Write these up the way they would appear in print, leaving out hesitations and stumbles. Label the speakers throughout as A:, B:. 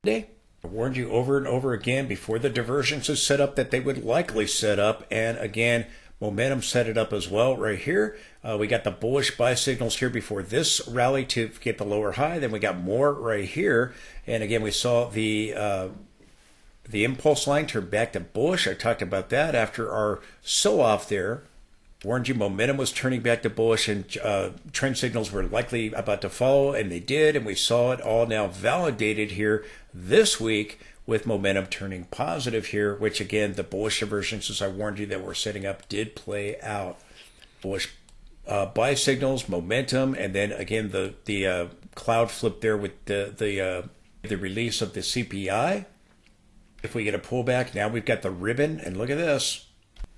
A: Today, I warned you over and over again before the divergences set up that they would likely set up. And again, momentum set it up as well right here. We got the bullish buy signals here before this rally to get the lower high. Then we got more right here. And again, we saw the impulse line turn back to bullish. I talked about that after our sell-off there. Warned you momentum was turning back to bullish and trend signals were likely about to follow, and they did, and we saw it all now validated here this week with momentum turning positive here, which again, the bullish divergences I warned you that we're setting up did play out. Bullish buy signals, momentum, and then again the cloud flip there with the release of the CPI. If we get a pullback, now we've got the ribbon, and look at this.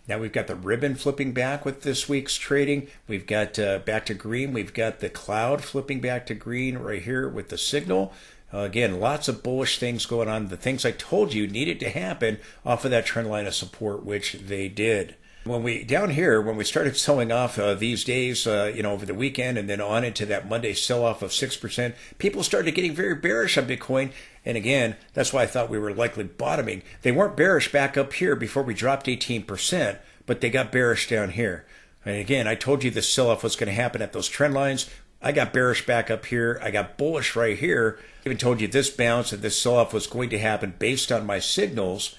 A: Now we've got the ribbon flipping back with this week's trading. We've got back to green. We've got the cloud flipping back to green right here with the signal. Again, lots of bullish things going on. The things I told you needed to happen off of that trend line of support, which they did. When we down here, when we started selling off these days, over the weekend and then on into that Monday sell-off of 6%, people started getting very bearish on Bitcoin. And again, that's why I thought we were likely bottoming. They weren't bearish back up here before we dropped 18%, but they got bearish down here. And again, I told you this sell-off was going to happen at those trend lines. I got bearish back up here. I got bullish right here. I even told you this bounce and this sell-off was going to happen based on my signals,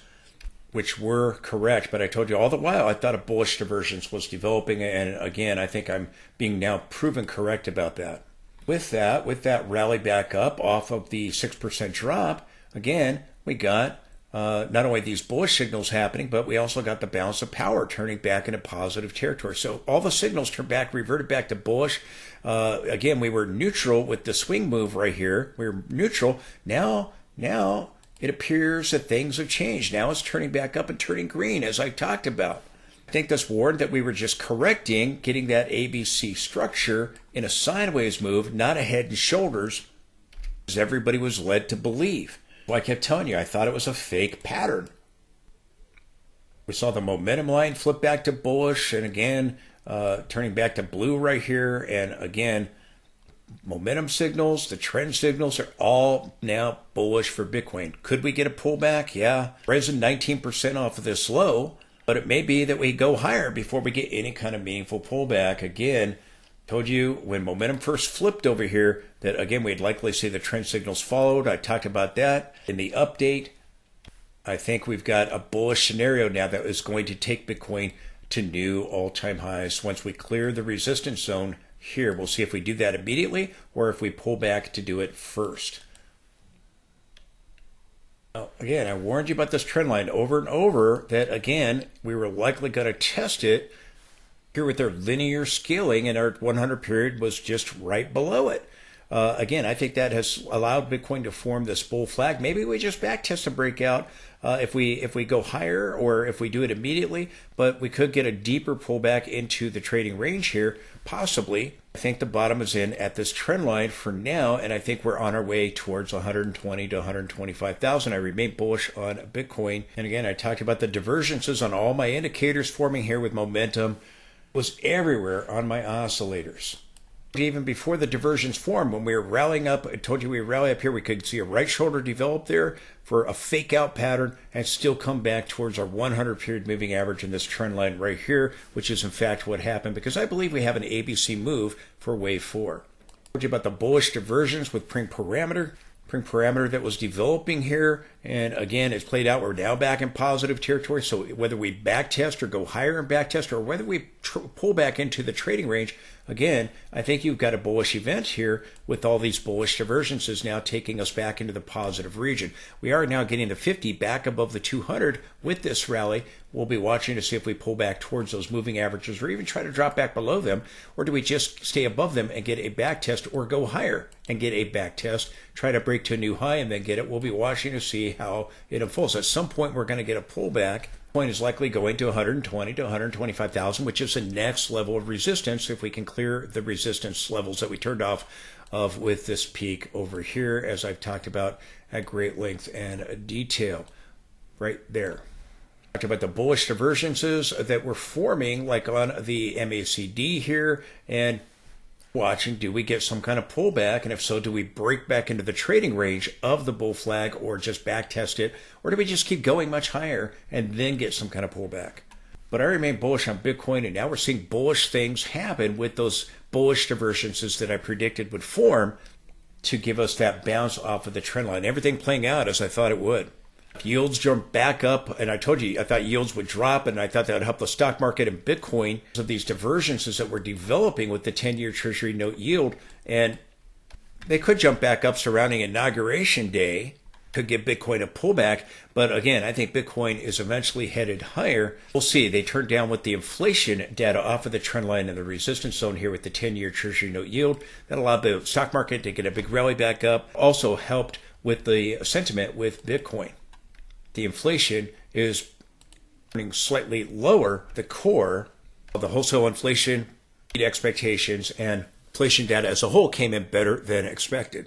A: which were correct. But I told you all the while I thought a bullish divergence was developing. And again, I think I'm being now proven correct about that. With that rally back up off of the 6% drop, again, we got not only these bullish signals happening, but we also got the balance of power turning back into positive territory. So all the signals turned back, reverted back to bullish. Again, we were neutral with the swing move right here. We were neutral. Now it appears that things have changed. Now it's turning back up and turning green, as I talked about. I think this warned that we were just correcting, getting that ABC structure in a sideways move, not a head and shoulders, as everybody was led to believe. Well, I kept telling you, I thought it was a fake pattern. We saw the momentum line flip back to bullish, and again, turning back to blue right here, and again, momentum signals, the trend signals are all now bullish for Bitcoin. Could we get a pullback? Yeah. Risen 19% off of this low, but it may be that we go higher before we get any kind of meaningful pullback. Again, told you when momentum first flipped over here that, again, we'd likely see the trend signals followed. I talked about that in the update. I think we've got a bullish scenario now that is going to take Bitcoin to new all-time highs once we clear the resistance zone here. We'll see if we do that immediately or if we pull back to do it first. Now, again, I warned you about this trend line over and over that, again, we were likely going to test it here with their linear scaling, and our 100 period was just right below it. Again, I think that has allowed Bitcoin to form this bull flag. Maybe we just back test a breakout if we go higher or if we do it immediately, but we could get a deeper pullback into the trading range here, possibly. I think the bottom is in at this trend line for now, and I think we're on our way towards 120 to 125,000. I remain bullish on Bitcoin. And again, I talked about the divergences on all my indicators forming here with momentum. It was everywhere on my oscillators. Even before the diversions formed, when we were rallying up, I told you we rally up here, we could see a right shoulder develop there for a fake out pattern and still come back towards our 100 period moving average in this trend line right here, which is in fact what happened, because I believe we have an ABC move for wave 4. I told you about the bullish diversions with prime parameter that was developing here, and again, it's played out. We're now back in positive territory, so whether we back test or go higher in back test, or whether we pull back into the trading range, again, I think you've got a bullish event here with all these bullish divergences now taking us back into the positive region. We are now getting the 50 back above the 200 with this rally. We'll be watching to see if we pull back towards those moving averages or even try to drop back below them, or do we just stay above them and get a back test or go higher and get a back test, try to break to a new high and then get it. We'll be watching to see how it unfolds. At some point, we're going to get a pullback. Point is likely going to 120 to 125,000, which is the next level of resistance if we can clear the resistance levels that we turned off of with this peak over here, as I've talked about at great length and detail right there. Talked about the bullish divergences that were forming like on the MACD here, and Watching, do we get some kind of pullback? And if so, do we break back into the trading range of the bull flag or just back test it? Or do we just keep going much higher and then get some kind of pullback? But I remain bullish on Bitcoin, and now we're seeing bullish things happen with those bullish divergences that I predicted would form to give us that bounce off of the trend line. Everything playing out as I thought it would. Yields jumped back up, and I told you I thought yields would drop, and I thought that would help the stock market and Bitcoin of these divergences that were developing with the 10-year Treasury note yield. And they could jump back up surrounding Inauguration Day, could give Bitcoin a pullback. But again, I think Bitcoin is eventually headed higher. We'll see. They turned down with the inflation data off of the trend line and the resistance zone here with the 10-year Treasury note yield. That allowed the stock market to get a big rally back up. Also helped with the sentiment with Bitcoin. The inflation is running slightly lower. The core of the wholesale inflation expectations and inflation data as a whole came in better than expected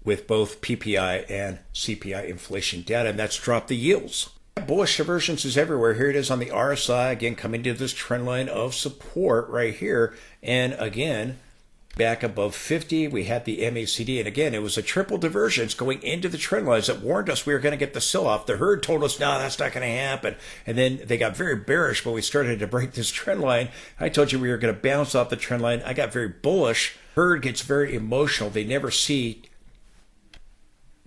A: with both PPI and CPI inflation data, and that's dropped the yields. Bullish divergences everywhere. Here it is on the RSI, again, coming to this trend line of support right here. And again, back above 50, we had the MACD, and again, it was a triple divergence going into the trend lines that warned us we were going to get the sell-off. The herd told us, no, that's not going to happen. And then they got very bearish when we started to break this trend line. I told you we were going to bounce off the trend line. I got very bullish. Herd gets very emotional. They never see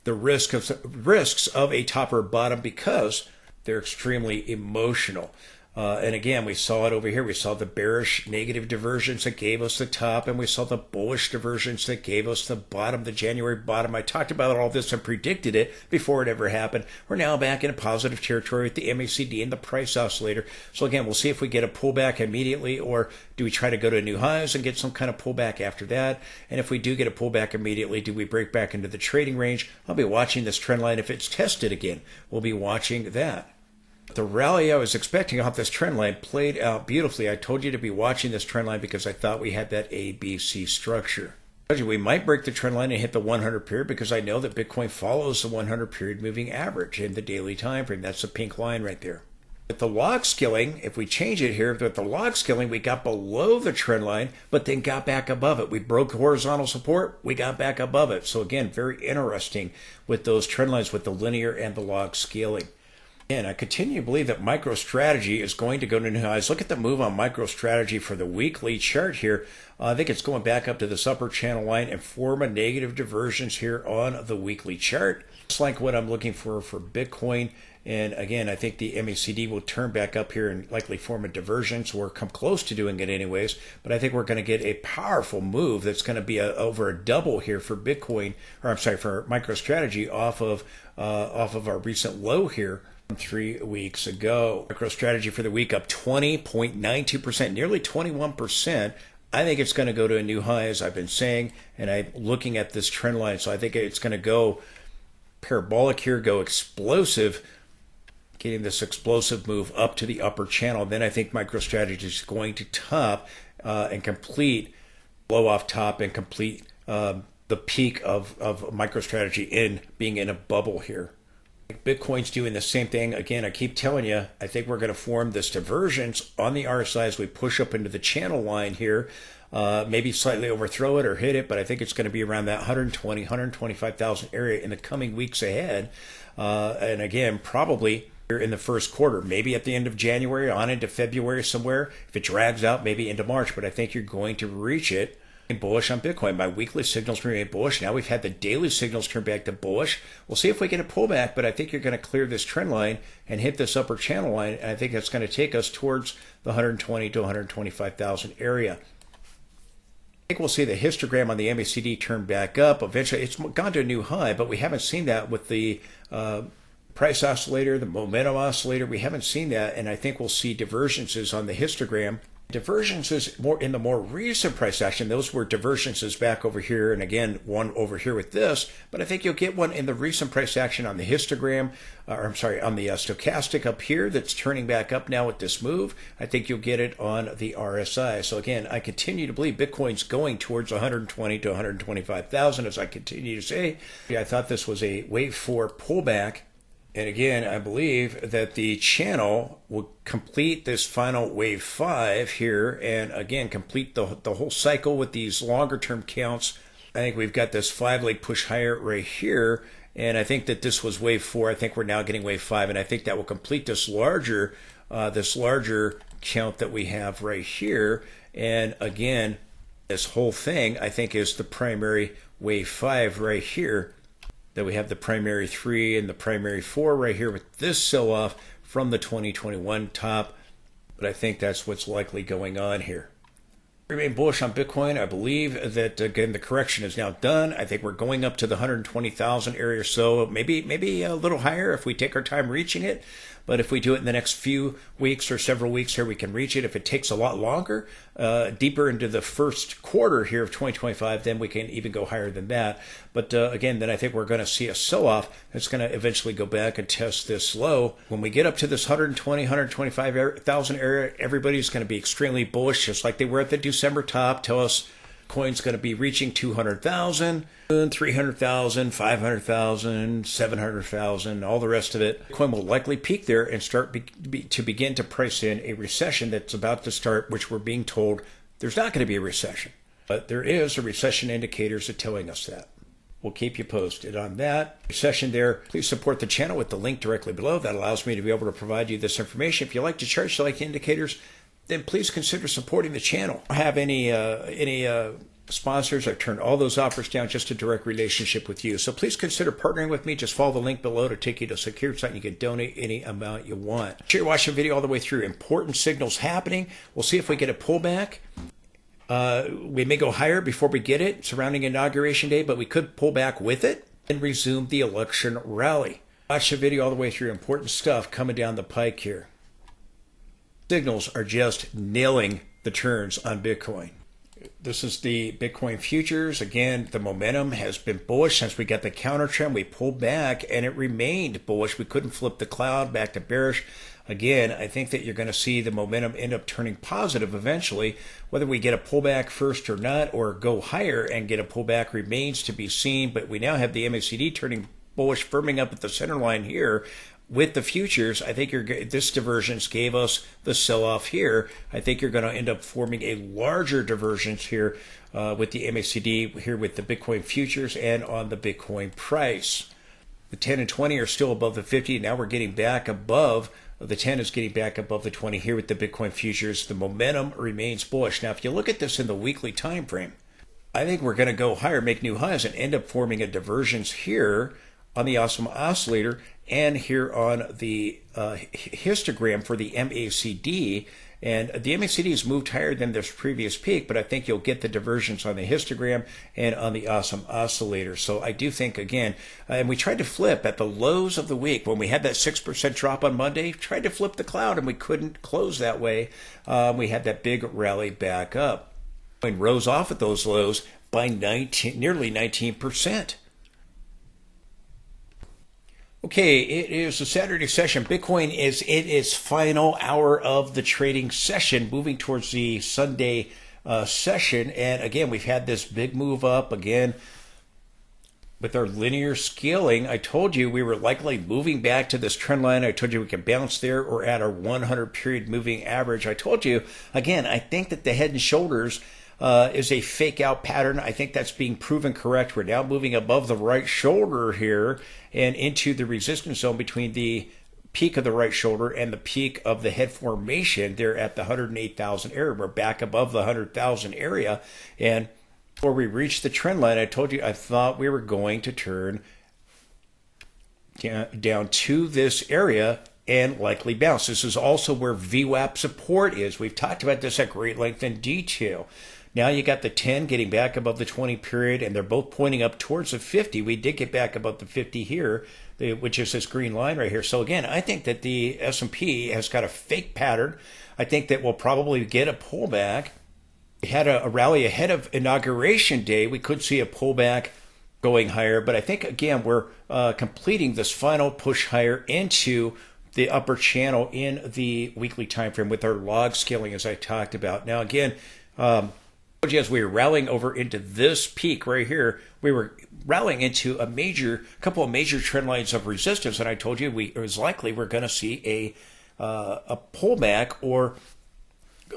A: the risks of a top or bottom because they're extremely emotional. And again, we saw it over here. We saw the bearish negative divergence that gave us the top, and we saw the bullish divergence that gave us the bottom, the January bottom. I talked about all this and predicted it before it ever happened. We're now back in a positive territory with the MACD and the price oscillator. So again, we'll see if we get a pullback immediately, or do we try to go to new highs and get some kind of pullback after that? And if we do get a pullback immediately, do we break back into the trading range? I'll be watching this trend line. If it's tested again, we'll be watching that. The rally I was expecting off this trend line played out beautifully. I told you to be watching this trend line because I thought we had that ABC structure. I told you we might break the trend line and hit the 100 period because I know that Bitcoin follows the 100 period moving average in the daily time frame. That's the pink line right there. With the log scaling, if we change it here, with the log scaling, we got below the trend line, but then got back above it. We broke horizontal support, we got back above it. So again, very interesting with those trend lines with the linear and the log scaling. And I continue to believe that MicroStrategy is going to go to new highs. Look at the move on MicroStrategy for the weekly chart here. I think it's going back up to this upper channel line and form a negative divergence here on the weekly chart. It's like what I'm looking for Bitcoin. And again, I think the MACD will turn back up here and likely form a divergence or come close to doing it anyways. But I think we're going to get a powerful move that's going to be over a double here for Bitcoin, or I'm sorry, for MicroStrategy off of our recent low here 3 weeks ago. MicroStrategy for the week up 20.92%, nearly 21%. I think it's going to go to a new high, as I've been saying, and I'm looking at this trend line. So I think it's going to go parabolic here, go explosive, getting this explosive move up to the upper channel. Then I think MicroStrategy is going to top and complete, blow off top and complete the peak of MicroStrategy in being in a bubble here. Bitcoin's doing the same thing. Again, I keep telling you, I think we're going to form this divergence on the RSI as we push up into the channel line here. Maybe slightly overthrow it or hit it, but I think it's going to be around that 120, 125,000 area in the coming weeks ahead. And again, probably here in the first quarter, maybe at the end of January, on into February somewhere. If it drags out, maybe into March, but I think you're going to reach it. Bullish on Bitcoin. My weekly signals remain bullish. Now we've had the daily signals turn back to bullish. We'll see if we get a pullback, but I think you're going to clear this trend line and hit this upper channel line, and I think that's going to take us towards the 120 to 125,000 area. I think we'll see the histogram on the MACD turn back up. Eventually, it's gone to a new high, but we haven't seen that with the price oscillator, the momentum oscillator. We haven't seen that, and I think we'll see divergences on the histogram. Divergences more in the more recent price action, those were divergences back over here, and again, one over here with this, but I think you'll get one in the recent price action on the histogram, on the stochastic up here that's turning back up now with this move. I think you'll get it on the RSI. So again, I continue to believe Bitcoin's going towards 120 to 125,000, as I continue to say. I thought this was a wave 4 pullback And again, I believe that the channel will complete this final wave 5 here, and again, complete the whole cycle with these longer term counts. I think we've got this 5-leg push higher right here, and I think that this was wave 4. I think we're now getting wave 5, and I think that will complete this larger count that we have right here. And again, this whole thing, I think, is the primary wave 5 right here. That we have the primary 3 and the primary 4 right here with this sell-off from the 2021 top. But I think that's what's likely going on here. Remain bullish on Bitcoin. I believe that, again, the correction is now done. I think we're going up to the 120,000 area or so, maybe a little higher if we take our time reaching it. But if we do it in the next few weeks or several weeks here, we can reach it. If it takes a lot longer, deeper into the first quarter here of 2025, then we can even go higher than that. But again, then I think we're going to see a sell-off that's going to eventually go back and test this low. When we get up to this 120, 125,000 area, everybody's going to be extremely bullish, just like they were at the December top. Tell us coin's going to be reaching 200,000, 300,000, 500,000, 700,000, all the rest of it. Coin will likely peak there and start to begin to price in a recession that's about to start, which we're being told there's not going to be a recession. But there is a recession indicators that telling us that. We'll keep you posted on that. Recession there. Please support the channel with the link directly below. That allows me to be able to provide you this information. If you like to charge, like indicators, then please consider supporting the channel. I don't have any sponsors. I've turned all those offers down, just a direct relationship with you. So please consider partnering with me. Just follow the link below to take you to a secure site and you can donate any amount you want. Sure, you're watching the video all the way through. Important signals happening. We'll see if we get a pullback. We may go higher before we get it surrounding Inauguration Day, but we could pull back with it and resume the election rally. Watch the video all the way through. Important stuff coming down the pike here. Signals are just nailing the turns on Bitcoin. This is the Bitcoin futures. Again, the momentum has been bullish since we got the counter trend. We pulled back and it remained bullish. We couldn't flip the cloud back to bearish. Again, I think that you're going to see the momentum end up turning positive eventually. Whether we get a pullback first or not, or go higher and get a pullback, remains to be seen. But we now have the MACD turning bullish, firming up at the center line here. With the futures, I think this divergence gave us the sell-off here. I think you're going to end up forming a larger divergence here with the MACD here with the Bitcoin futures and on the Bitcoin price. The 10 and 20 are still above the 50. Now we're getting back above. The 10 is getting back above the 20 here with the Bitcoin futures. The momentum remains bullish. Now, if you look at this in the weekly time frame, I think we're going to go higher, make new highs, and end up forming a divergence here on the Awesome Oscillator and here on the histogram for the MACD. And the MACD has moved higher than this previous peak, but I think you'll get the divergence on the histogram and on the Awesome Oscillator. So I do think, again, and we tried to flip at the lows of the week when we had that 6% drop on Monday, tried to flip the cloud and we couldn't close that way. We had that big rally back up. And rose off at those lows by nearly 19%. Okay, it is a Saturday session. Bitcoin is in its final hour of the trading session, moving towards the Sunday session. And again, we've had this big move up again with our linear scaling. I told you we were likely moving back to this trend line. I told you we can bounce there or at our 100 period moving average. I told you, again, I think that the head and shoulders is a fake out pattern. I think that's being proven correct. We're now moving above the right shoulder here and into the resistance zone between the peak of the right shoulder and the peak of the head formation there at the 108,000 area. We're back above the 100,000 area. And before we reach the trend line, I told you I thought we were going to turn down to this area and likely bounce. This is also where VWAP support is. We've talked about this at great length and detail. Now you got the 10 getting back above the 20 period, and they're both pointing up towards the 50. We did get back above the 50 here, which is this green line right here. So again, I think that the S&P has got a fake pattern. I think that we'll probably get a pullback. We had a rally ahead of Inauguration Day. We could see a pullback going higher, but I think, again, we're completing this final push higher into the upper channel in the weekly time frame with our log scaling, as I talked about. Now, again, As we were rallying over into this peak right here, we were rallying into couple of major trend lines of resistance, and I told you it was likely we're going to see a pullback or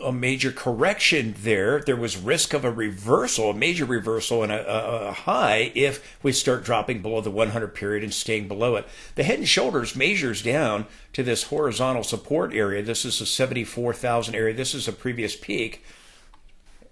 A: a major correction there. There was risk of a reversal, a major reversal, and a high if we start dropping below the 100 period and staying below it. The head and shoulders measures down to this horizontal support area. This is a 74,000 area. This is a previous peak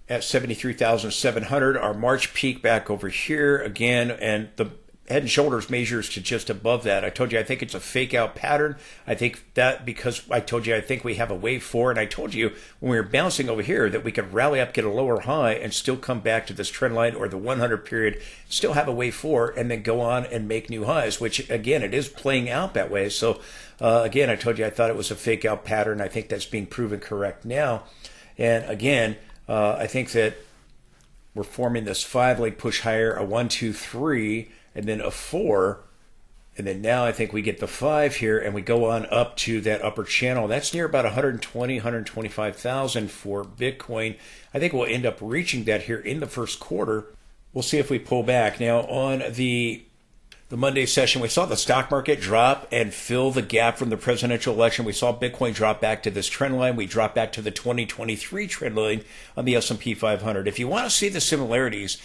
A: at 73,700. Our March peak back over here again, and the head and shoulders measures to just above that. I told you I think it's a fake out pattern. I think that because I told you I think we have a wave 4, and I told you when we were bouncing over here that we could rally up, get a lower high, and still come back to this trend line or the 100 period, still have a wave 4, and then go on and make new highs, which again, it is playing out that way. So again, I told you I thought it was a fake out pattern. I think that's being proven correct now. And again, I think that we're forming this 5-leg push higher, a 1, 2, 3, and then a 4, and then now I think we get the 5 here, and we go on up to that upper channel. That's near about 120, 125,000 for Bitcoin. I think we'll end up reaching that here in the first quarter. We'll see if we pull back. Now on the Monday session, we saw the stock market drop and fill the gap from the presidential election. We saw Bitcoin drop back to this trend line. We dropped back to the 2023 trend line on the S&P 500. If you want to see the similarities,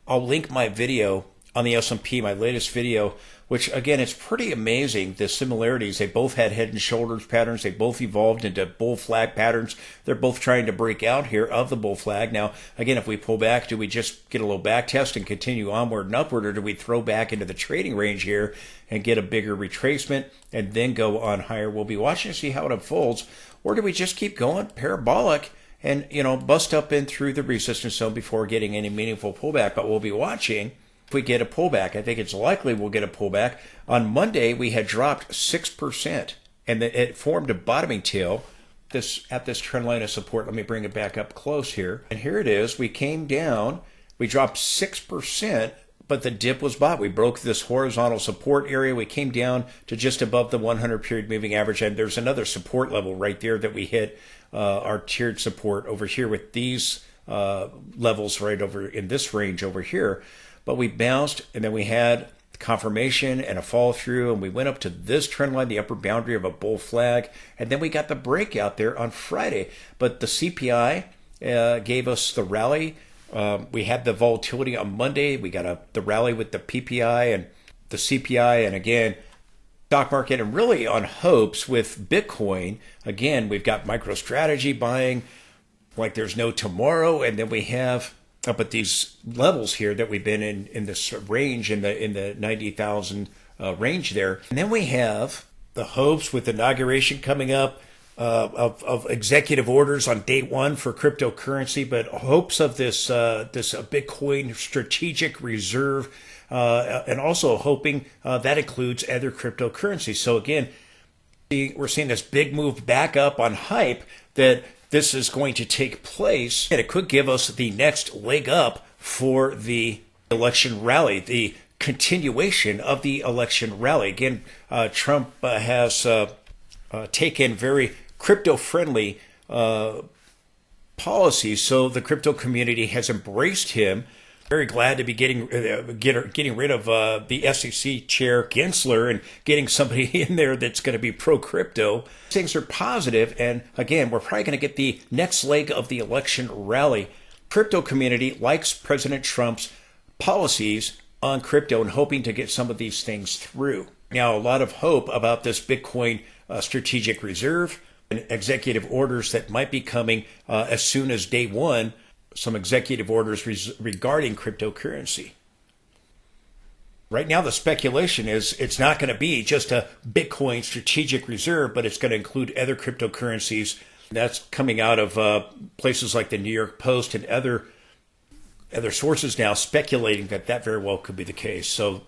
A: I'll link my video on the S&P, my latest video, which again, it's pretty amazing, the similarities. They both had head and shoulders patterns. They both evolved into bull flag patterns. They're both trying to break out here of the bull flag. Now, again, if we pull back, do we just get a little back test and continue onward and upward, or do we throw back into the trading range here and get a bigger retracement and then go on higher? We'll be watching to see how it unfolds. Or do we just keep going parabolic and, bust up in through the resistance zone before getting any meaningful pullback? But we'll be watching if we get a pullback. I think it's likely we'll get a pullback. On Monday, we had dropped 6%, and it formed a bottoming tail at this trend line of support. Let me bring it back up close here. And here it is. We came down. We dropped 6%, but the dip was bought. We broke this horizontal support area. We came down to just above the 100 period moving average, and there's another support level right there that we hit our tiered support over here with these levels right over in this range over here. But we bounced, and then we had confirmation and a fall through, and we went up to this trend line, the upper boundary of a bull flag, and then we got the breakout there on Friday. But the CPI gave us the rally. We had the volatility on Monday. We got the rally with the PPI and the CPI, and again, stock market, and really on hopes with Bitcoin. Again, we've got MicroStrategy buying like there's no tomorrow, and then we have up at these levels here that we've been in this range, in the 90,000 range there. And then we have the hopes with inauguration coming up of executive orders on day 1 for cryptocurrency, but hopes of this Bitcoin strategic reserve, and also hoping that includes other cryptocurrencies. So again, we're seeing this big move back up on hype that this is going to take place, and it could give us the next leg up for the election rally, the continuation of the election rally. Again, Trump has taken very crypto-friendly policies, so the crypto community has embraced him. Very glad to be getting rid of the SEC chair Gensler and getting somebody in there that's going to be pro-crypto. Things are positive, and again, we're probably going to get the next leg of the election rally. Crypto community likes President Trump's policies on crypto and hoping to get some of these things through. Now, a lot of hope about this Bitcoin strategic reserve and executive orders that might be coming as soon as day 1. Some executive orders regarding cryptocurrency. Right now, the speculation is it's not going to be just a Bitcoin strategic reserve, but it's going to include other cryptocurrencies. That's coming out of places like the New York Post and other sources now speculating that very well could be the case. So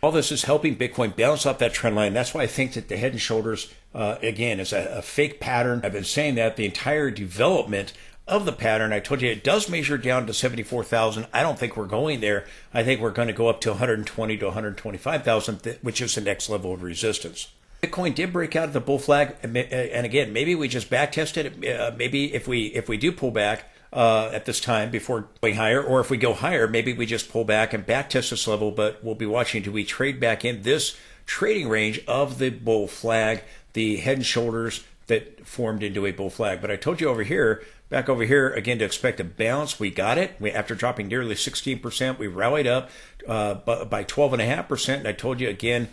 A: all this is helping Bitcoin bounce off that trend line. That's why I think that the head and shoulders, again, is a fake pattern. I've been saying that the entire development of the pattern. I told you it does measure down to 74,000. I don't think we're going there. I think we're going to go up to 120 to 125,000, which is the next level of resistance. Bitcoin did break out of the bull flag, and again, maybe we just back tested it. Maybe if we do pull back, at this time before going higher, or if we go higher, maybe we just pull back and back test this level, but we'll be watching, do we trade back in this trading range of the bull flag, the head and shoulders that formed into a bull flag. But I told you over here, back over here, again, to expect a bounce. We got it. After dropping nearly 16%, we rallied up by 12.5%. And I told you, again,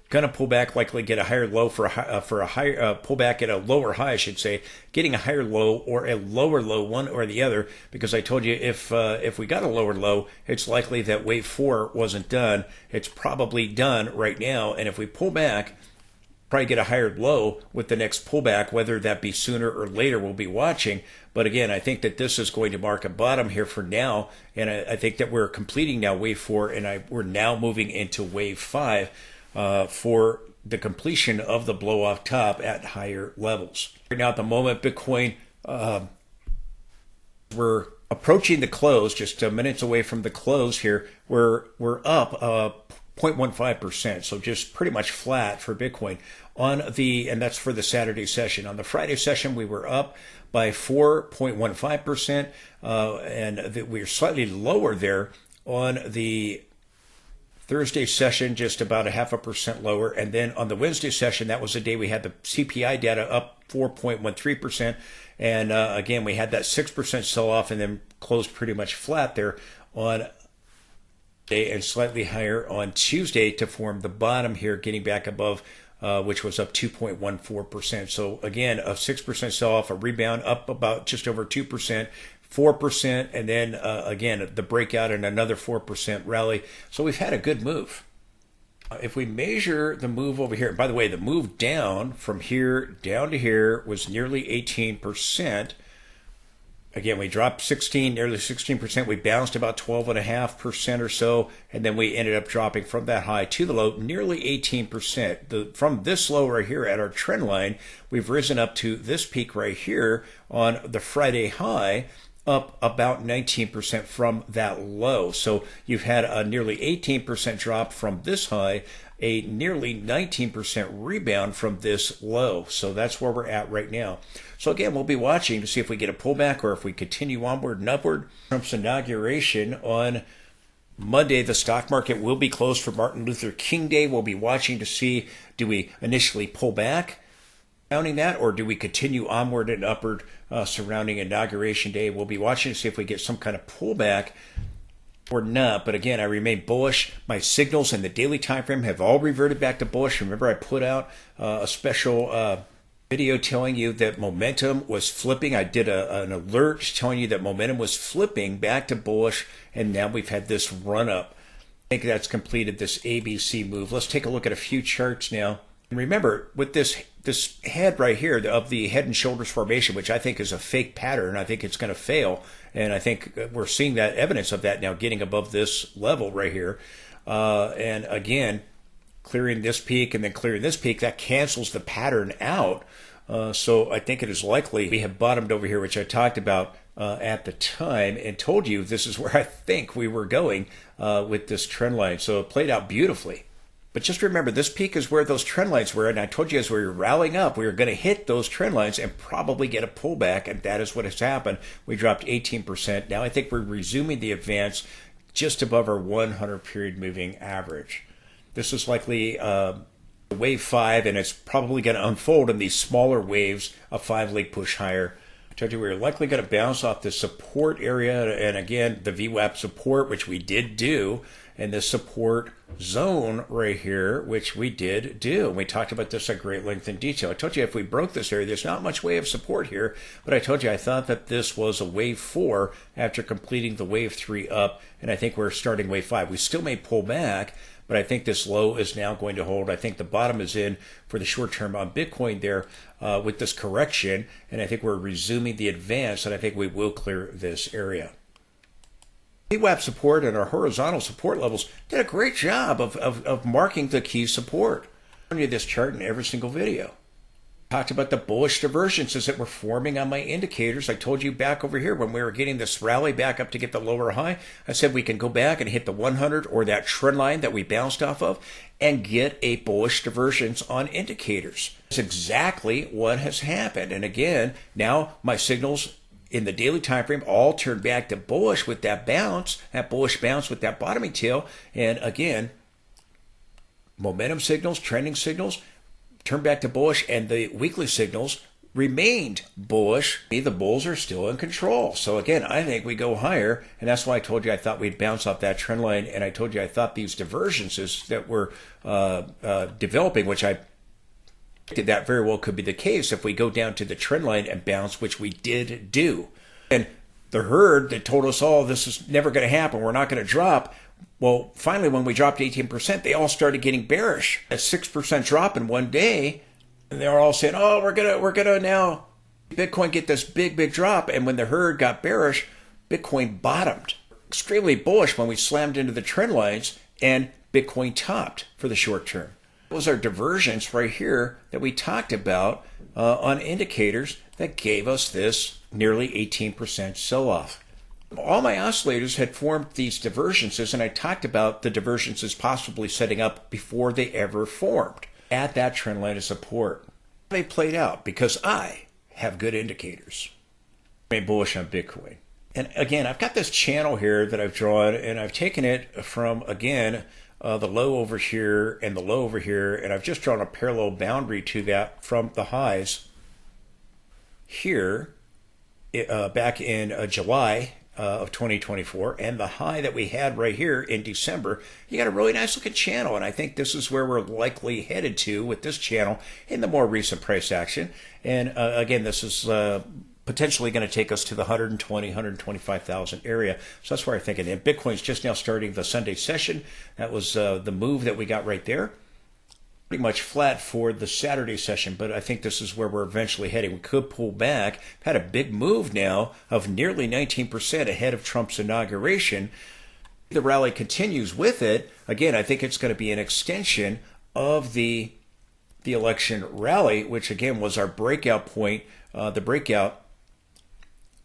A: going to pull back, likely get a higher low for a higher pull back at a lower high, I should say, getting a higher low or a lower low, one or the other, because I told you if we got a lower low, it's likely that wave 4 wasn't done. It's probably done right now. And if we pull back, probably get a higher low with the next pullback, whether that be sooner or later, we'll be watching. But again, I think that this is going to mark a bottom here for now, and I think that we're completing now wave 4, and we're now moving into wave 5 for the completion of the blow off top at higher levels. Right now at the moment, Bitcoin, we're approaching the close, just minutes away from the close here. We're up 0.15%, so just pretty much flat for Bitcoin and that's for the Saturday session. On the Friday session, we were up by 4.15%, and we're slightly lower there on the Thursday session, just about 0.5% lower. And then on the Wednesday session, that was the day we had the CPI data up 4.13%. And again, we had that 6% sell off and then closed pretty much flat there on day and slightly higher on Tuesday to form the bottom here, getting back above, which was up 2.14%. So again, a 6% sell off, a rebound up about just over 2%. 4%, and then again, the breakout and another 4% rally. So we've had a good move. If we measure the move over here, by the way, the move down from here down to here was nearly 18%. Again, we dropped nearly 16%. We bounced about 12.5% or so, and then we ended up dropping from that high to the low, nearly 18%. From this low right here at our trend line, we've risen up to this peak right here on the Friday high, up about 19% from that low. So you've had a nearly 18% drop from this high, a nearly 19% rebound from this low. So that's where we're at right now. So again, we'll be watching to see if we get a pullback or if we continue onward and upward. Trump's inauguration on Monday, the stock market will be closed for Martin Luther King Day. We'll be watching to see, do we initially pull back surrounding that, or do we continue onward and upward surrounding Inauguration Day? We'll be watching to see if we get some kind of pullback or not. But again, I remain bullish. My signals in the daily time frame have all reverted back to bullish. Remember, I put out a special video telling you that momentum was flipping. I did an alert telling you that momentum was flipping back to bullish, and now we've had this run up. I think that's completed this ABC move. Let's take a look at a few charts now. And remember, with this head right here of the head and shoulders formation, which I think is a fake pattern, I think it's going to fail. And I think we're seeing that evidence of that now, getting above this level right here. And again, clearing this peak and then clearing this peak, that cancels the pattern out. So I think it is likely we have bottomed over here, which I talked about at the time and told you this is where I think we were going with this trend line. So it played out beautifully. But just remember, this peak is where those trend lines were, and I told you as we were rallying up, we were going to hit those trend lines and probably get a pullback, and that is what has happened. We dropped 18%. Now I think we're resuming the advance just above our 100 period moving average. This is likely wave 5, and it's probably going to unfold in these smaller waves, a 5-leg push higher. I told you we were likely going to bounce off the support area, and again, the VWAP support, which we did do, and the support zone right here, which we did do. We talked about this at great length and detail. I told you if we broke this area, there's not much way of support here, but I told you I thought that this was a wave 4 after completing the wave 3 up, and I think we're starting wave 5. We still may pull back, but I think this low is now going to hold. I think the bottom is in for the short term on Bitcoin there with this correction, and I think we're resuming the advance, and I think we will clear this area. VWAP support and our horizontal support levels did a great job of marking the key support. I'm showing you this chart in every single video. Talked about the bullish divergences that were forming on my indicators. I told you back over here when we were getting this rally back up to get the lower high, I said we can go back and hit the 100 or that trend line that we bounced off of and get a bullish divergence on indicators. That's exactly what has happened. And again, now my signals in the daily time frame all turned back to bullish with that bounce, that bullish bounce with that bottoming tail. And again, momentum signals, trending signals turned back to bullish, and the weekly signals remained bullish. The bulls are still in control. So again, I think we go higher, and that's why I told you I thought we'd bounce off that trend line, and I told you I thought these divergences that were developing, which I that very well could be the case if we go down to the trend line and bounce, which we did do. And the herd that told us all this is never going to happen, we're not going to drop. Well, finally, when we dropped 18%, they all started getting bearish. A 6% drop in one day, and they were all saying, "Oh, we're gonna now Bitcoin get this big drop." And when the herd got bearish, Bitcoin bottomed. Extremely bullish when we slammed into the trend lines, and Bitcoin topped for the short term. Those are divergence right here that we talked about on indicators that gave us this nearly 18% sell-off. All my oscillators had formed these divergences, and I talked about the divergences possibly setting up before they ever formed at that trend line of support. They played out because I have good indicators. I'm bullish on Bitcoin. And again, I've got this channel here that I've drawn, and I've taken it from, again, the low over here and the low over here, and I've just drawn a parallel boundary to that from the highs here back in July of 2024 and the high that we had right here in December. You got a really nice looking channel, and I think this is where we're likely headed to with this channel in the more recent price action. And again, this is potentially going to take us to the 120, 125,000 area. So that's where I think it is. Bitcoin's just now starting the Sunday session. That was the move that we got right there. Pretty much flat for the Saturday session, but I think this is where we're eventually heading. We could pull back. We've had a big move now of nearly 19% ahead of Trump's inauguration. The rally continues with it. Again, I think it's going to be an extension of the election rally, which again was our breakout point, the breakout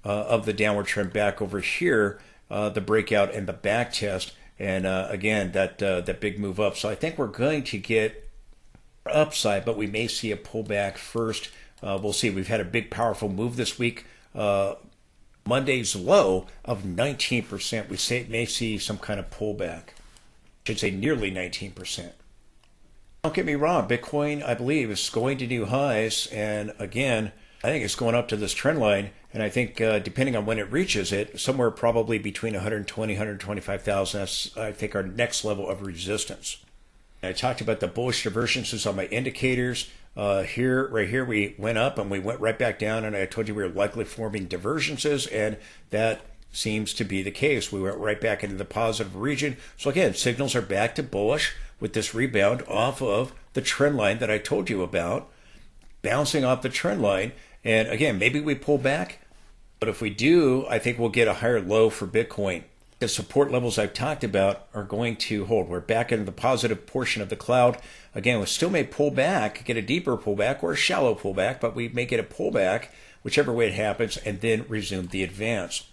A: of the downward trend back over here, the breakout and the back test, and again that big move up. So I think we're going to get upside, but we may see a pullback first. We'll see. We've had a big powerful move this week. Monday's low of 19%. We may see some kind of pullback. I should say nearly 19%. Don't get me wrong, Bitcoin, I believe, is going to new highs, and again, I think it's going up to this trend line, and I think depending on when it reaches it, somewhere probably between 120, 125,000, that's, I think, our next level of resistance. I talked about the bullish divergences on my indicators. Right here, we went up and we went right back down, and I told you we were likely forming divergences, and that seems to be the case. We went right back into the positive region. So again, signals are back to bullish with this rebound off of the trend line that I told you about, bouncing off the trend line. And again, maybe we pull back, but if we do, I think we'll get a higher low for Bitcoin. The support levels I've talked about are going to hold. We're back into the positive portion of the cloud. Again, we still may pull back, get a deeper pullback or a shallow pullback, but we may get a pullback, whichever way it happens, and then resume the advance.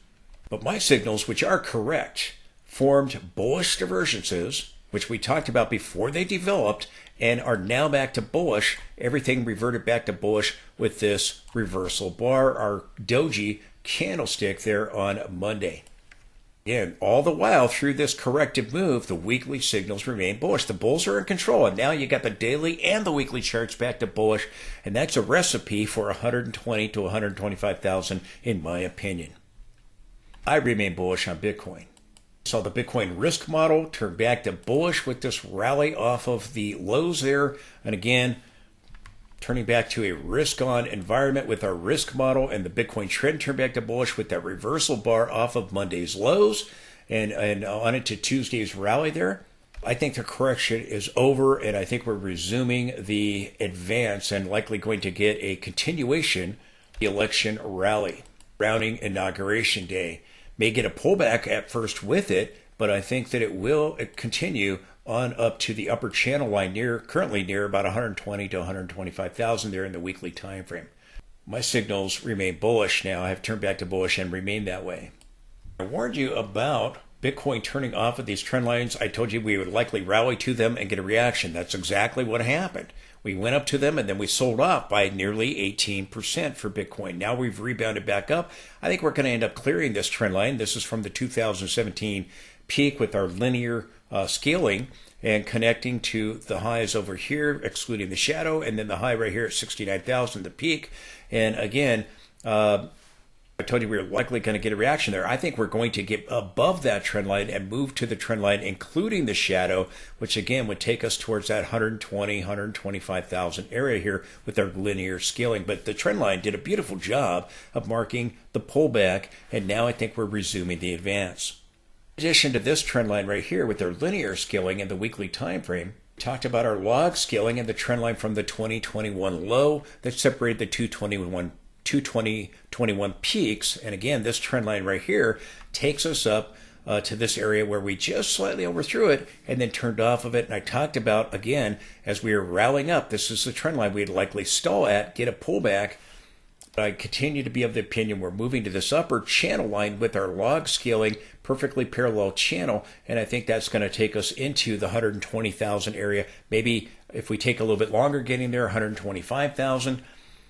A: But my signals, which are correct, formed bullish divergences, which we talked about before they developed, and are now back to bullish. Everything reverted back to bullish with this reversal bar, our doji candlestick there on Monday. Again, all the while through this corrective move, the weekly signals remain bullish. The bulls are in control, and now you got the daily and the weekly charts back to bullish, and that's a recipe for 120 to 125,000 in my opinion. I remain bullish on Bitcoin. Saw the Bitcoin risk model turn back to bullish with this rally off of the lows there, and again, turning back to a risk-on environment with our risk model, and the Bitcoin trend turned back to bullish with that reversal bar off of Monday's lows and on into Tuesday's rally there. I think the correction is over, and I think we're resuming the advance and likely going to get a continuation of the election rally, rounding inauguration day. May get a pullback at first with it, but I think that it will continue on up to the upper channel line currently near about 120 to 125,000 there in the weekly time frame. My signals remain bullish now. I have turned back to bullish and remain that way. I warned you about Bitcoin turning off of these trend lines, I told you we would likely rally to them and get a reaction. That's exactly what happened. We went up to them and then we sold off by nearly 18% for Bitcoin. Now we've rebounded back up. I think we're going to end up clearing this trend line. This is from the 2017 peak with our linear scaling and connecting to the highs over here, excluding the shadow, and then the high right here at 69,000, the peak. And again, I told you we were likely going to get a reaction there. I think we're going to get above that trend line and move to the trend line, including the shadow, which again would take us towards that 120, 125,000 area here with our linear scaling. But the trend line did a beautiful job of marking the pullback, and now I think we're resuming the advance. In addition to this trend line right here with our linear scaling and the weekly time frame, we talked about our log scaling and the trend line from the 2021 low that separated the 2021 peaks. And again, this trend line right here takes us up to this area where we just slightly overthrew it and then turned off of it. And I talked about, again, as we were rallying up, this is the trend line we'd likely stall at, get a pullback. But I continue to be of the opinion we're moving to this upper channel line with our log scaling, perfectly parallel channel, and I think that's going to take us into the 120,000 area. Maybe if we take a little bit longer getting there, 125,000, I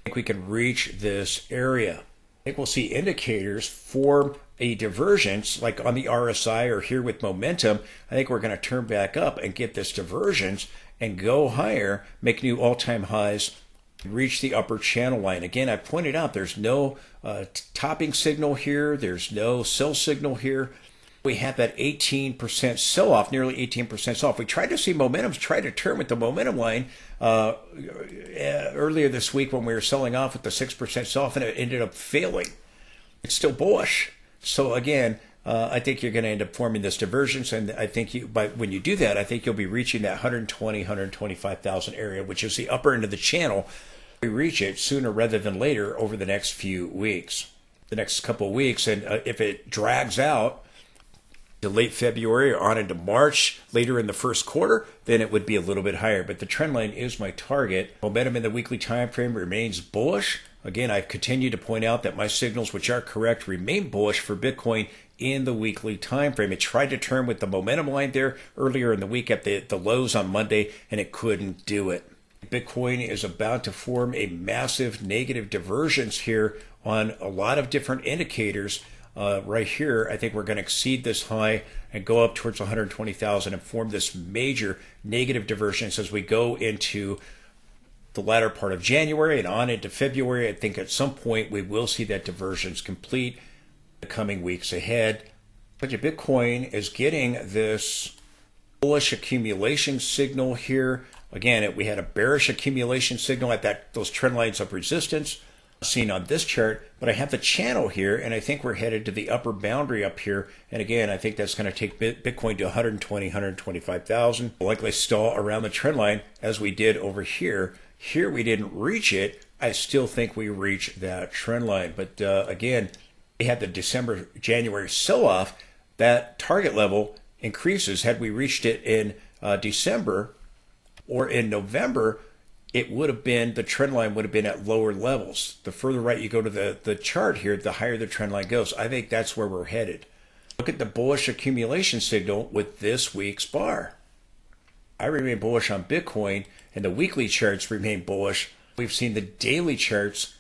A: think we can reach this area. I think we'll see indicators form a divergence, like on the RSI or here with momentum. I think we're going to turn back up and get this divergence and go higher, make new all-time highs, reach the upper channel line. Again, I pointed out there's no topping signal here. There's no sell signal here. We had that 18% sell-off, nearly 18% sell-off. We tried to see momentum, try to turn with the momentum line earlier this week when we were selling off with the 6% sell-off, and it ended up failing. It's still bullish. So again, I think you're going to end up forming this divergence, and I think when you do that, I think you'll be reaching that 120, 125,000 area, which is the upper end of the channel. We reach it sooner rather than later over the next few weeks, the next couple of weeks, and if it drags out to late February or on into March, later in the first quarter, then it would be a little bit higher. But the trend line is my target. Momentum in the weekly time frame remains bullish. Again, I've continued to point out that my signals, which are correct, remain bullish for Bitcoin in the weekly time frame. It tried to turn with the momentum line there earlier in the week at the lows on Monday, and it couldn't do it. Bitcoin is about to form a massive negative divergence here on a lot of different indicators. Right here, I think we're going to exceed this high and go up towards 120,000 and form this major negative divergence as we go into the latter part of January and on into February. I think at some point we will see that divergence complete in the coming weeks ahead. But Bitcoin is getting this bullish accumulation signal here. Again, we had a bearish accumulation signal at those trend lines of resistance seen on this chart, but I have the channel here, and I think we're headed to the upper boundary up here. And again, I think that's going to take Bitcoin to 120, 125,000. Likely stall around the trend line as we did over here. Here we didn't reach it. I still think we reach that trend line. But again, we had the January sell-off. That target level increases. Had we reached it in December or in November, it would have been, the trend line would have been at lower levels. The further right you go to the chart here, the higher the trend line goes. I think that's where we're headed. Look at the bullish accumulation signal with this week's bar. I remain bullish on Bitcoin, and the weekly charts remain bullish. We've seen the daily charts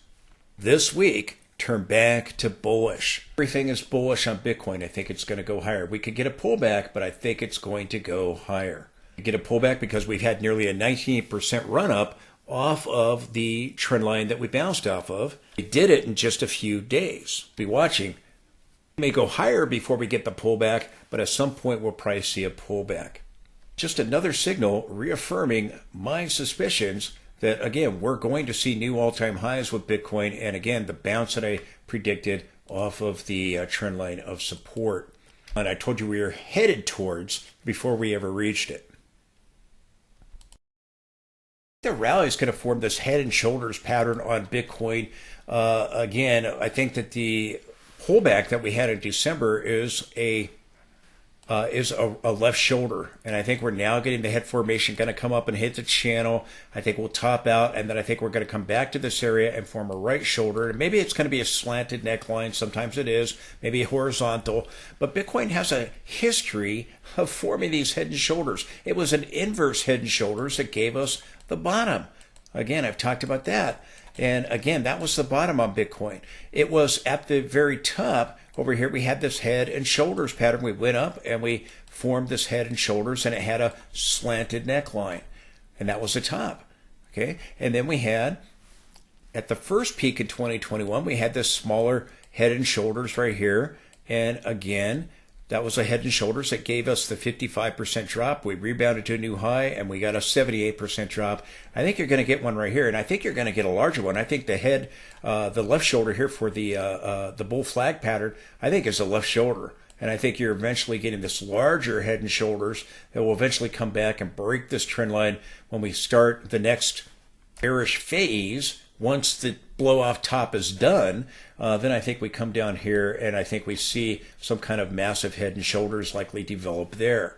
A: this week turn back to bullish. Everything is bullish on Bitcoin. I think it's going to go higher. We could get a pullback, but I think it's going to go higher. We get a pullback because we've had nearly a 19% run up off of the trend line that we bounced off of. We did it in just a few days. Be watching. We may go higher before we get the pullback, but at some point we'll probably see a pullback. Just another signal reaffirming my suspicions that, again, we're going to see new all-time highs with Bitcoin, and again, the bounce that I predicted off of the trend line of support. And I told you we were headed towards before we ever reached it. The rally is going to form this head and shoulders pattern on Bitcoin. Again, I think that the pullback that we had in December is a is a left shoulder. And I think we're now getting the head formation going to come up and hit the channel. I think we'll top out, and then I think we're going to come back to this area and form a right shoulder. And maybe it's going to be a slanted neckline. Sometimes it is, maybe horizontal. But Bitcoin has a history of forming these head and shoulders. It was an inverse head and shoulders that gave us the bottom. Again, I've talked about that. And again, that was the bottom on Bitcoin. It was at the very top. Over here, we had this head and shoulders pattern. We went up and we formed this head and shoulders, and it had a slanted neckline. And that was the top. Okay. And then we had, at the first peak in 2021, we had this smaller head and shoulders right here. And again, that was a head and shoulders that gave us the 55% drop. We rebounded to a new high, and we got a 78% drop. I think you're going to get one right here, and I think you're going to get a larger one. I think the head, the left shoulder here for the bull flag pattern, I think is the left shoulder. And I think you're eventually getting this larger head and shoulders that will eventually come back and break this trend line when we start the next bearish phase. Once the blow off top is done, then I think we come down here and I think we see some kind of massive head and shoulders likely develop there.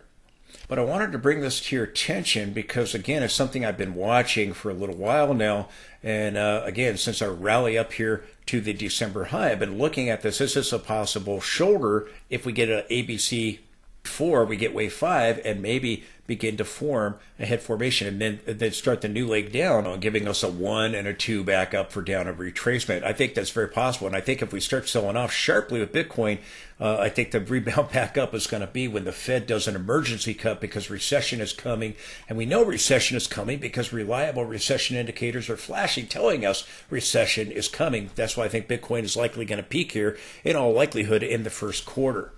A: But I wanted to bring this to your attention because, again, it's something I've been watching for a little while now. And again, since our rally up here to the December high, I've been looking at this. This is a possible shoulder. If we get an ABC 4, we get wave 5 and maybe begin to form a head formation, and then start the new leg down, giving us a 1 and a 2 back up for down of retracement. I think that's very possible, and I think if we start selling off sharply with Bitcoin, I think the rebound back up is going to be when the Fed does an emergency cut because recession is coming, and we know recession is coming because reliable recession indicators are flashing, telling us recession is coming. That's why I think Bitcoin is likely going to peak here in all likelihood in the first quarter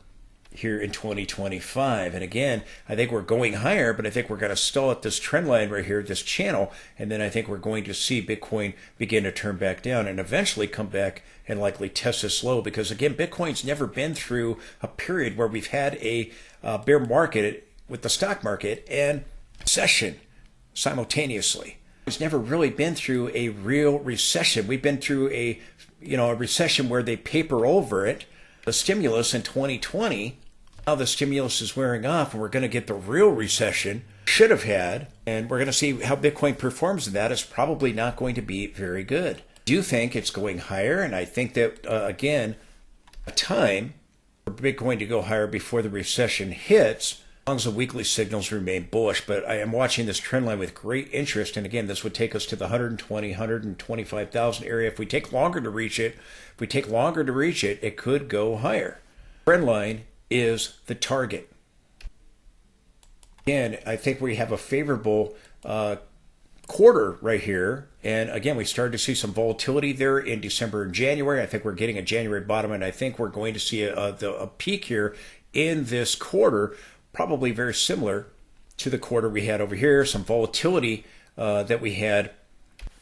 A: here in 2025. And again, I think we're going higher, but I think we're going to stall at this trend line right here, this channel, and then I think we're going to see Bitcoin begin to turn back down and eventually come back and likely test this low, because again, Bitcoin's never been through a period where we've had a bear market with the stock market and recession simultaneously. It's never really been through a real recession. We've been through a recession where they paper over it, the stimulus in 2020. Now the stimulus is wearing off and we're going to get the real recession should have had, and we're going to see how Bitcoin performs in that. It's probably not going to be very good. I do think it's going higher, and I think that again, a time for Bitcoin to go higher before the recession hits, as long as the weekly signals remain bullish. But I am watching this trend line with great interest, and again, this would take us to the 125,000 area. If we take longer to reach it, it could go higher. Trend line is the target. Again, I think we have a favorable quarter right here. And again, we started to see some volatility there in December and January. I think we're getting a January bottom, and I think we're going to see a peak here in this quarter, probably very similar to the quarter we had over here. Some volatility that we had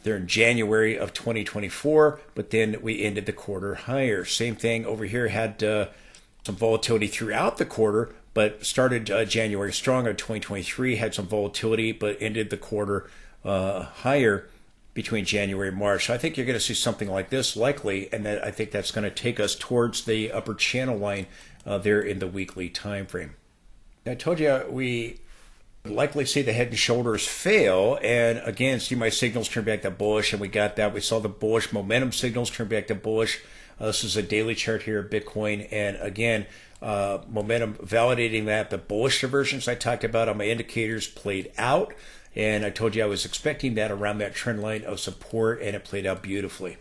A: there in January of 2024, but then we ended the quarter higher. Same thing over here, had some volatility throughout the quarter, but started January strong of 2023, had some volatility, but ended the quarter higher between January and March. So I think you're going to see something like this likely, and I think that's going to take us towards the upper channel line there in the weekly time frame. I told you we likely see the head and shoulders fail, and again, see my signals turn back to bullish, and we got that. We saw the bullish momentum signals turn back to bullish. This is a daily chart here of Bitcoin, and again, momentum validating that. The bullish divergence I talked about on my indicators played out, and I told you I was expecting that around that trend line of support, and it played out beautifully.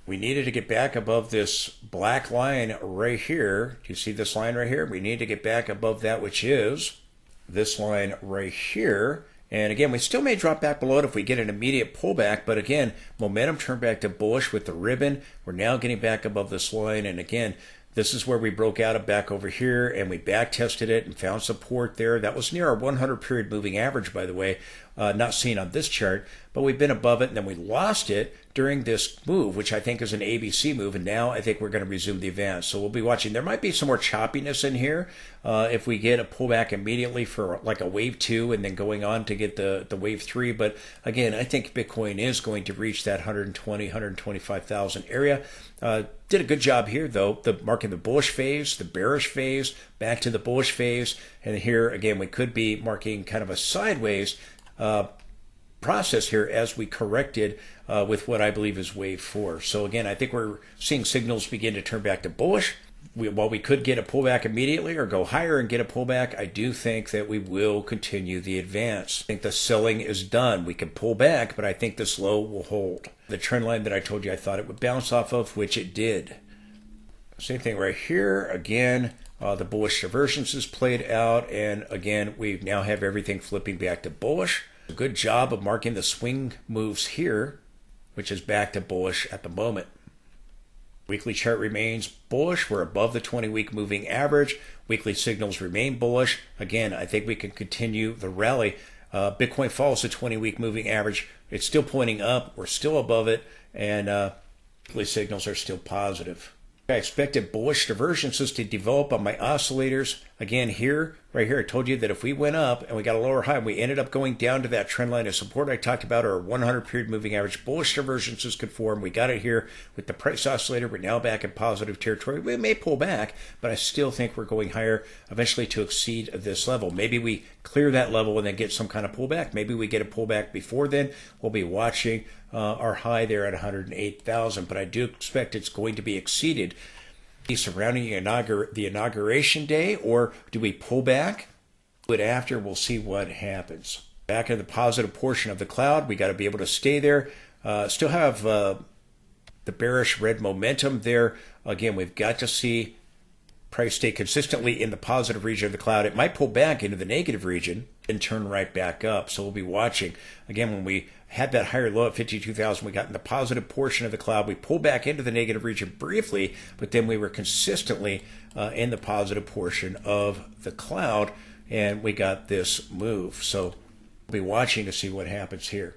A: We needed to get back above this black line right here. Do you see this line right here? We need to get back above that, which is this line right here. And again, we still may drop back below it if we get an immediate pullback, but again, momentum turned back to bullish with the ribbon. We're now getting back above this line, and again, this is where we broke out of back over here, and we back tested it and found support there. That was near our 100 period moving average, by the way, not seen on this chart, but we've been above it, and then we lost it during this move, which I think is an ABC move, and now I think we're going to resume the advance. So we'll be watching. There might be some more choppiness in here, if we get a pullback immediately for like a wave 2 and then going on to get the wave 3. But again, I think Bitcoin is going to reach that 125,000 area. Did a good job here though, marking the bullish phase, the bearish phase, back to the bullish phase, and here again we could be marking kind of a sideways process here as we corrected with what I believe is wave 4. So again, I think we're seeing signals begin to turn back to bullish. While we could get a pullback immediately or go higher and get a pullback, I do think that we will continue the advance. I think the selling is done. We can pull back, but I think this low will hold. The trend line that I told you I thought it would bounce off of, which it did. Same thing right here. Again, the bullish divergence is played out, and again, we now have everything flipping back to bullish. A good job of marking the swing moves here, which is back to bullish at the moment. Weekly chart remains bullish. We're above the 20-week moving average. Weekly signals remain bullish. Again, I think we can continue the rally. Bitcoin follows the 20-week moving average. It's still pointing up. We're still above it, and weekly signals are still positive. I expected bullish divergences to develop on my oscillators. Again, right here, I told you that if we went up and we got a lower high, and we ended up going down to that trend line of support I talked about, or 100 period moving average, bullish divergences could form. We got it here with the price oscillator. We're now back in positive territory. We may pull back, but I still think we're going higher eventually to exceed this level. Maybe we clear that level and then get some kind of pullback. Maybe we get a pullback before then. We'll be watching our high there at 108,000, but I do expect it's going to be exceeded surrounding the inauguration day, or do we pull back? But after, we'll see what happens. Back in the positive portion of the cloud, we got to be able to stay there. Still have the bearish red momentum there. Again, we've got to see price stay consistently in the positive region of the cloud. It might pull back into the negative region and turn right back up. So we'll be watching. Again, when we had that higher low at 52,000, we got in the positive portion of the cloud. We pulled back into the negative region briefly, but then we were consistently in the positive portion of the cloud, and we got this move. So we'll be watching to see what happens here.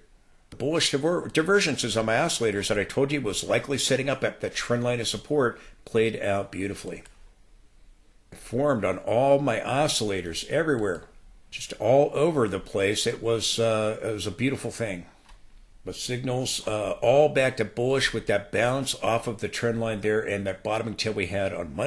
A: The bullish divergences on my oscillators that I told you was likely setting up at the trend line of support played out beautifully. Formed on all my oscillators everywhere, just all over the place. It was a beautiful thing. But signals all back to bullish with that bounce off of the trend line there and that bottoming tail we had on Monday.